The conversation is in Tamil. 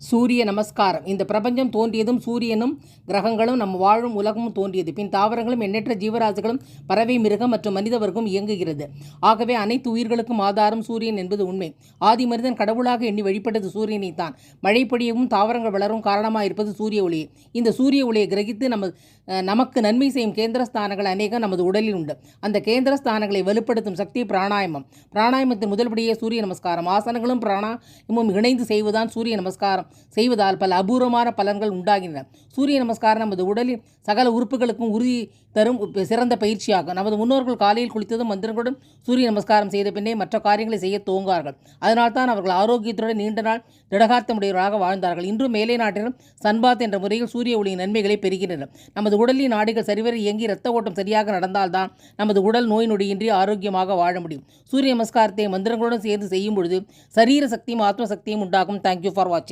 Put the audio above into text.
சூரிய நமஸ்காரம். இந்த பிரபஞ்சம் தோன்றியதும் சூரியனும் கிரகங்களும் நம் வாழும் உலகமும் தோன்றியது. பின் தாவரங்களும் எண்ணற்ற ஜீவராசிகளும் பறவை, மிருகம் மற்றும் மனித வர்க்கம் இயங்குகிறது. ஆகவே அனைத்து உயிர்களுக்கும் ஆதாரம் சூரியன் என்பது உண்மை. ஆதி மனிதன் கடவுளாக எண்ணி வழிபட்டது சூரியனைத்தான். மழை பொழியவும் தாவரங்கள் வளரும் காரணமாக இருப்பது சூரிய ஒளியே. இந்த சூரிய ஒளியை கிரகித்து நமக்கு நன்மை செய்யும் கேந்திரஸ்தானங்கள் அநேகம் நமது உடலில் உண்டு. அந்த கேந்திரஸ்தானங்களை வலுப்படுத்தும் சக்தி பிராணாயாமம். பிராணாயாமத்தின் முதல்படியே சூரிய நமஸ்காரம். ஆசனங்களும் பிராணாயாமமும் இணைந்து செய்வதுதான் சூரிய நமஸ்காரம் செய்வதால் பல அபூர்வமான பலன்கள் உண்டாகின்றன. சூரிய நமஸ்காரம் நமது உடலின் சகல உறுப்புகளுக்கும் உறுதி தரும் சிறந்த பயிற்சியாகும். நமது முன்னோர்கள் காலையில் குளித்ததும் மந்திரங்களுடன் சூரிய நமஸ்காரம் செய்த பின்னே மற்ற காரியங்களை செய்ய துவங்குவார்கள். அதனால்தான் அவர்கள் ஆரோக்கியத்துடன் நீண்ட நாள் திடகார்த்தமுடையவராக வாழ்ந்தார்கள். இன்றும் மேலை நாட்டிலும் சன்பாத் என்ற முறையில் சூரிய ஒளியின் நன்மைகளை பெறுகின்றன. நமது உடலின் நாடிகள் சரிவர இயங்கி இரத்த ஓட்டம் சரியாக நடந்தால்தான் நமது உடல் நோய் நொடியின்றி ஆரோக்கியமாக வாழ முடியும். சூரிய நமஸ்காரத்தை மந்திரங்களுடன் சேர்ந்து செய்யும் பொழுது சரீர சக்தியும் ஆத்ம சக்தியும் உண்டாகும். தேங்க்யூ ஃபார் வாட்சிங்.